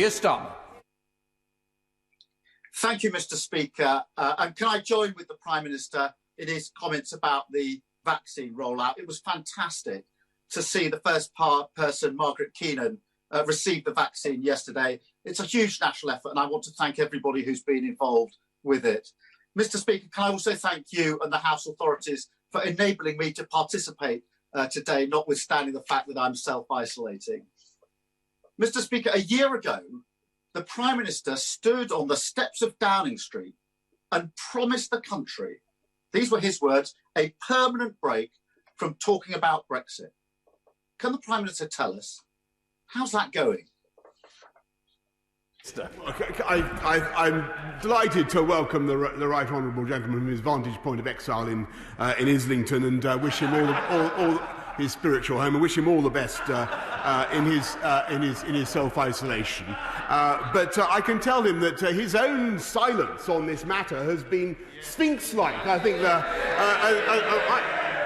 Keir Starmer. Thank you, Mr. Speaker. And can I join with the Prime Minister in his comments about the vaccine rollout? It was fantastic to see the first person, Margaret Keenan, receive the vaccine yesterday. It's a huge national effort, and I want to thank everybody who's been involved with it. Mr. Speaker, can I also thank you and the House authorities for enabling me to participate today, notwithstanding the fact that I'm self-isolating. Mr. Speaker, a year ago, the Prime Minister stood on the steps of Downing Street and promised the country, these were his words, a permanent break from talking about Brexit. Can the Prime Minister tell us, how's that going? I'm delighted to welcome the right honourable gentleman from his vantage point of exile in Islington, and wish him all his spiritual home, and wish him all the best in his self-isolation. But I can tell him that his own silence on this matter has been sphinx-like. I think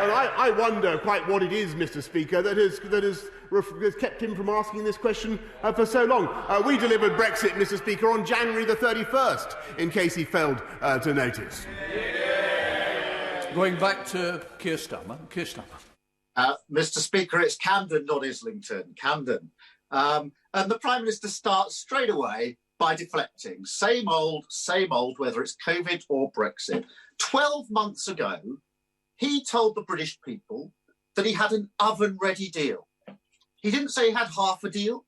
I wonder quite what it is, Mr. Speaker, that has kept him from asking this question for so long. We delivered Brexit, Mr. Speaker, on January the 31st, in case he failed to notice. Going back to Keir Starmer. Keir Starmer. Mr. Speaker, it's Camden, not Islington. Camden. And the Prime Minister starts straight away by deflecting. Same old, whether it's COVID or Brexit. 12 months ago, he told the British people that he had an oven-ready deal. He didn't say he had half a deal.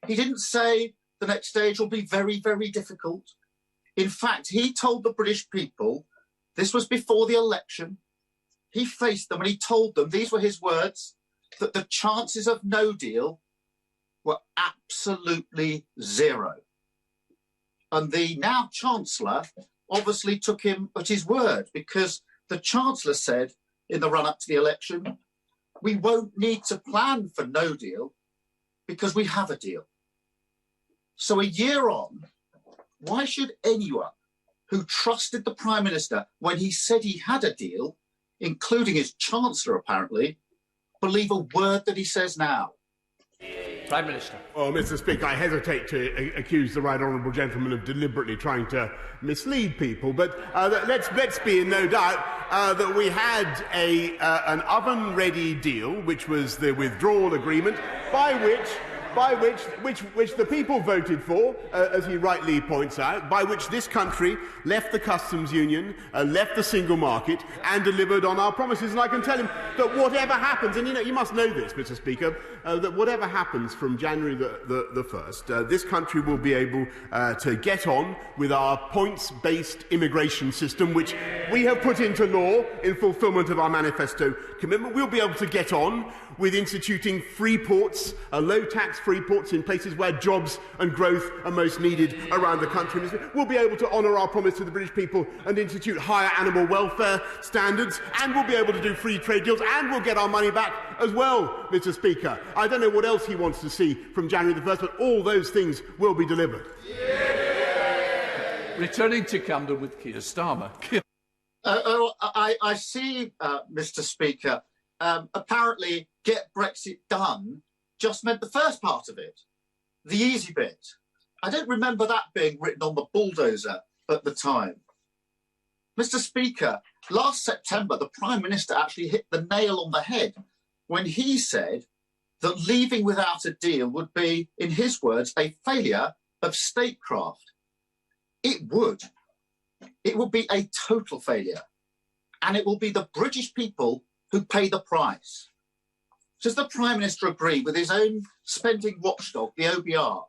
He didn't say the next stage will be very, very difficult. In fact, he told the British people, this was before the election, he faced them and he told them, these were his words, that the chances of no deal were absolutely zero. And the now Chancellor obviously took him at his word, because the Chancellor said in the run-up to the election, we won't need to plan for no deal because we have a deal. So a year on, why should anyone who trusted the Prime Minister when he said he had a deal, including his Chancellor apparently, believe a word that he says now? Prime Minister. Well, Mr. Speaker, I hesitate to accuse the right honourable gentleman of deliberately trying to mislead people, but let's be in no doubt that we had an oven-ready deal, which was the withdrawal agreement, by which the people voted for, as he rightly points out, by which this country left the customs union, left the single market, and delivered on our promises. And I can tell him that whatever happens, and you must know this, Mr. Speaker, that whatever happens from January the 1st, this country will be able to get on with our points-based immigration system, which we have put into law in fulfilment of our manifesto commitment. We'll be able to get on with instituting free ports, low-tax free ports in places where jobs and growth are most needed around the country. We'll be able to honour our promise to the British people and institute higher animal welfare standards, and we'll be able to do free trade deals, and we'll get our money back as well, Mr. Speaker. I don't know what else he wants to see from January the 1st, but all those things will be delivered. Returning to Camden with Keir Starmer. I see, Mr. Speaker. Apparently, get Brexit done just meant the first part of it, the easy bit. I don't remember that being written on the bulldozer at the time. Mr. Speaker, last September, the Prime Minister actually hit the nail on the head when he said that leaving without a deal would be, in his words, a failure of statecraft. It would. It would be a total failure. And it will be the British people who pay the price. Does the Prime Minister agree with his own spending watchdog, the OBR,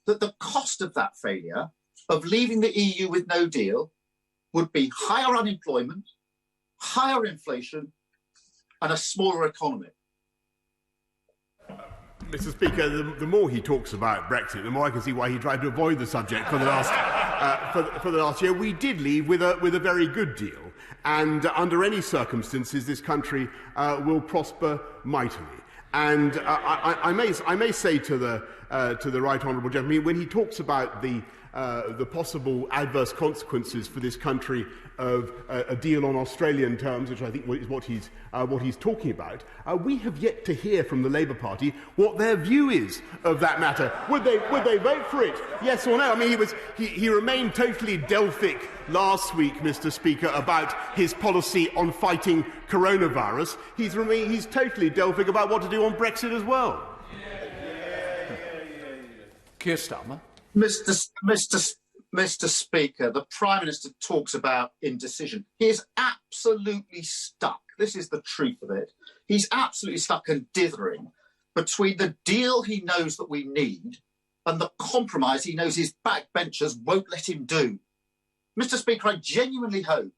that the cost of that failure, of leaving the EU with no deal, would be higher unemployment, higher inflation, and a smaller economy? Mr. Speaker, the more he talks about Brexit, the more I can see why he tried to avoid the subject for the last year. We did leave with a very good deal, and under any circumstances, this country will prosper mightily. And I may say to the right honourable gentleman, when he talks about the the possible adverse consequences for this country of a deal on Australian terms, which I think is what he's talking about. We have yet to hear from the Labour Party what their view is of that matter. Would they vote for it? Yes or no? I mean, he remained totally Delphic last week, Mr. Speaker, about his policy on fighting coronavirus. He's totally Delphic about what to do on Brexit as well. Keir Starmer. Mr. Speaker, the Prime Minister talks about indecision. He is absolutely stuck. This is the truth of it. He's absolutely stuck and dithering between the deal he knows that we need and the compromise he knows his backbenchers won't let him do. Mr. Speaker, I genuinely hope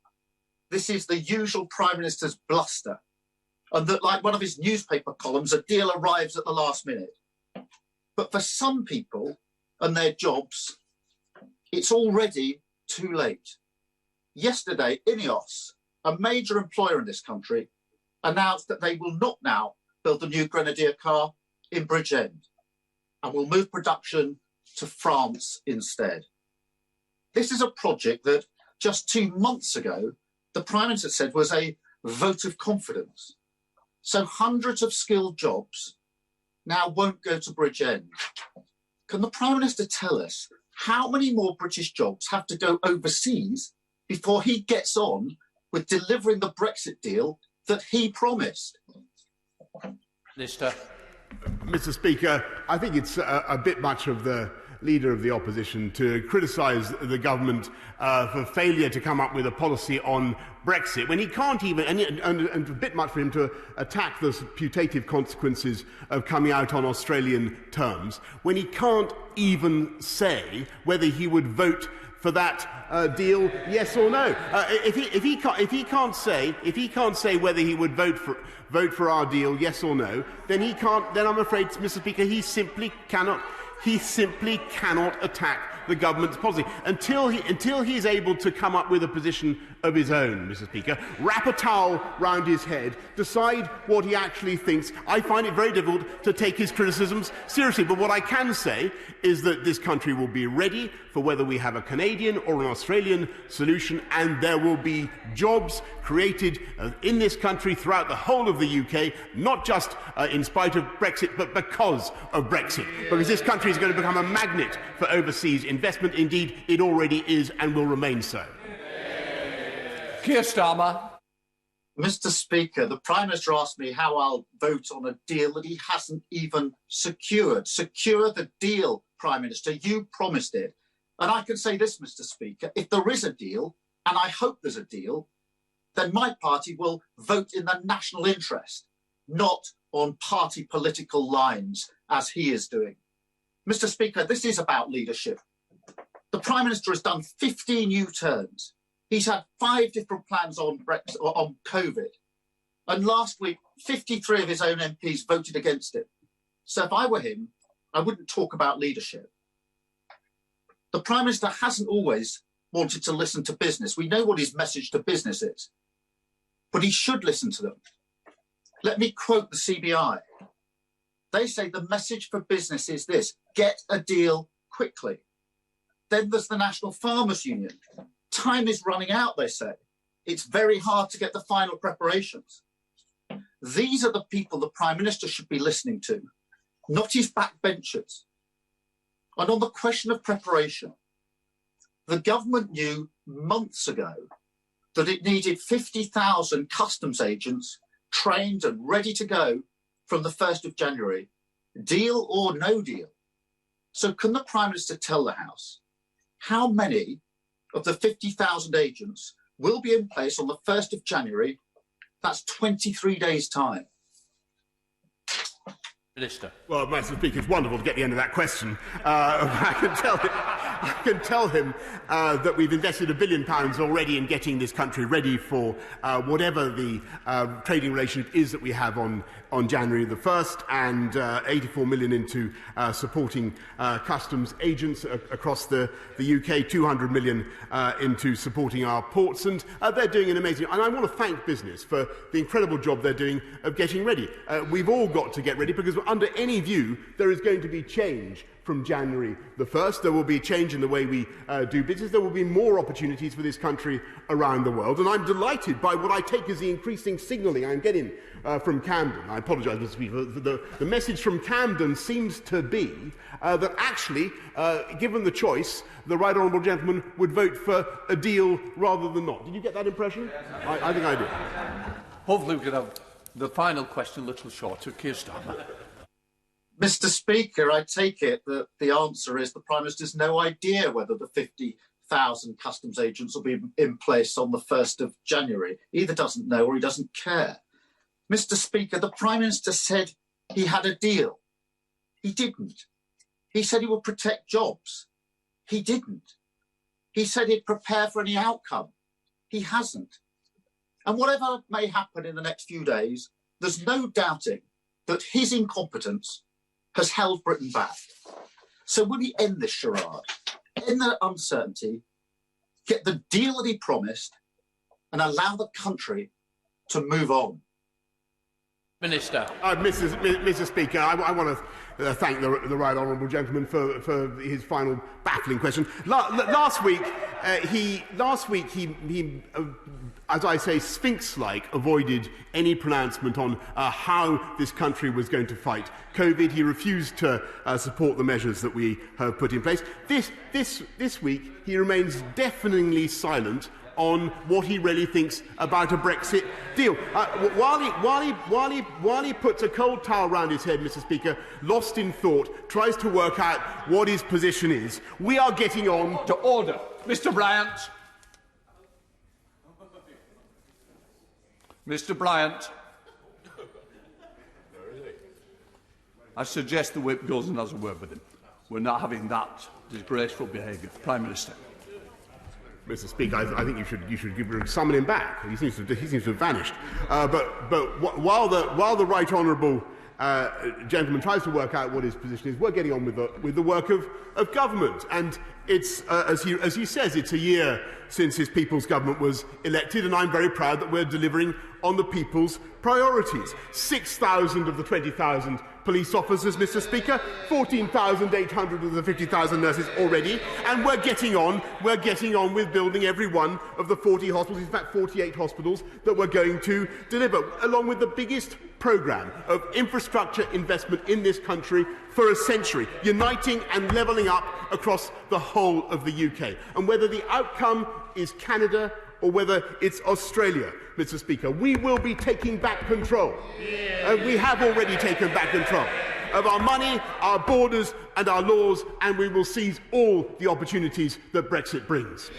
this is the usual Prime Minister's bluster and that, like one of his newspaper columns, a deal arrives at the last minute. But for some people and their jobs, it's already too late. Yesterday, Ineos, a major employer in this country, announced that they will not now build the new Grenadier car in Bridgend and will move production to France instead. This is a project that just 2 months ago, the Prime Minister said was a vote of confidence. So hundreds of skilled jobs now won't go to Bridgend. Can the Prime Minister tell us how many more British jobs have to go overseas before he gets on with delivering the Brexit deal that he promised? Minister. Mr. Speaker, I think it's a bit much of the Leader of the Opposition to criticise the government for failure to come up with a policy on Brexit, when he can't even, and a bit much for him to attack the putative consequences of coming out on Australian terms, when he can't even say whether he would vote for that deal, yes or no. If he can't say whether he would vote for our deal, yes or no, then he can't. Then I'm afraid, Mr. Speaker, he simply cannot attack the government's policy until he is able to come up with a position of his own, Mr. Speaker, wrap a towel round his head, decide what he actually thinks. I find it very difficult to take his criticisms seriously, but what I can say is that this country will be ready for whether we have a Canadian or an Australian solution, and there will be jobs created in this country throughout the whole of the UK, not just in spite of Brexit, but because of Brexit. Because this country is going to become a magnet for overseas investment. Indeed, it already is and will remain so. Keir Starmer. Mr. Speaker, the Prime Minister asked me how I'll vote on a deal that he hasn't even secured. Secure the deal, Prime Minister. You promised it. And I can say this, Mr. Speaker, if there is a deal, and I hope there's a deal, then my party will vote in the national interest, not on party political lines, as he is doing. Mr. Speaker, this is about leadership. The Prime Minister has done 15 U-turns. He's had 5 different plans on Brexit or on COVID. And last week, 53 of his own MPs voted against it. So if I were him, I wouldn't talk about leadership. The Prime Minister hasn't always wanted to listen to business. We know what his message to business is, but he should listen to them. Let me quote the CBI. They say the message for business is this: get a deal quickly. Then there's the National Farmers Union. Time is running out, they say. It's very hard to get the final preparations. These are the people the Prime Minister should be listening to, not his backbenchers. And on the question of preparation, the government knew months ago that it needed 50,000 customs agents trained and ready to go from the 1st of January, deal or no deal. So can the Prime Minister tell the House how many of the 50,000 agents will be in place on the 1st of January? That's 23 days' time. Minister. Well, Mr. Speaker, it's wonderful to get the end of that question. I can tell him that we've invested £1 billion already in getting this country ready for whatever the trading relationship is that we have on January the 1st, and 84 million into supporting customs agents across the UK, 200 million into supporting our ports, and they're doing an amazing. And I want to thank business for the incredible job they're doing of getting ready. We've all got to get ready, because under any view there is going to be change from January the 1st. There will be a change in the way we do business. There will be more opportunities for this country around the world. And I'm delighted by what I take as the increasing signalling I'm getting from Camden. I apologise, Mr. Speaker. The message from Camden seems to be that actually, given the choice, the right honourable gentleman would vote for a deal rather than not. Did you get that impression? I think I did. Hopefully we could have the final question a little shorter. Keir Starmer. Mr. Speaker, I take it that the answer is the Prime Minister's no idea whether the 50,000 customs agents will be in place on the 1st of January. He either doesn't know or he doesn't care. Mr. Speaker, the Prime Minister said he had a deal. He didn't. He said he would protect jobs. He didn't. He said he'd prepare for any outcome. He hasn't. And whatever may happen in the next few days, there's no doubting that his incompetence has held Britain back. So will he end this charade, end the uncertainty, get the deal that he promised, and allow the country to move on? Minister. Mr. Speaker, I want to thank the right honourable gentleman for his final baffling question. Last week, he, as I say, Sphinx-like, avoided any pronouncement on how this country was going to fight COVID. He refused to support the measures that we have put in place. This week, he remains deafeningly silent on what he really thinks about a Brexit deal. While he puts a cold towel round his head, Mr. Speaker, lost in thought, tries to work out what his position is, we are getting on To order. Mr. Bryant. Mr. Bryant. I suggest the whip goes and has a word with him. We're not having that disgraceful behaviour. Prime Minister. Mr. Speaker, I think you should summon him back. He seems to have vanished. But while the right honourable gentleman tries to work out what his position is, we're getting on with the work of government. And it's as he says, it's a year since his people's government was elected, and I'm very proud that we're delivering on the people's priorities. 6,000 of the 20,000 police officers, Mr. Speaker, 14,800 of the 50,000 nurses already, and we're getting on with building every one of the 40 hospitals, in fact 48 hospitals, that we're going to deliver, along with the biggest programme of infrastructure investment in this country for a century, uniting and levelling up across the whole of the UK. And whether the outcome is Canada or whether it's Australia, Mr. Speaker, we will be taking back control. We have already taken back control of our money, our borders and our laws, and we will seize all the opportunities that Brexit brings.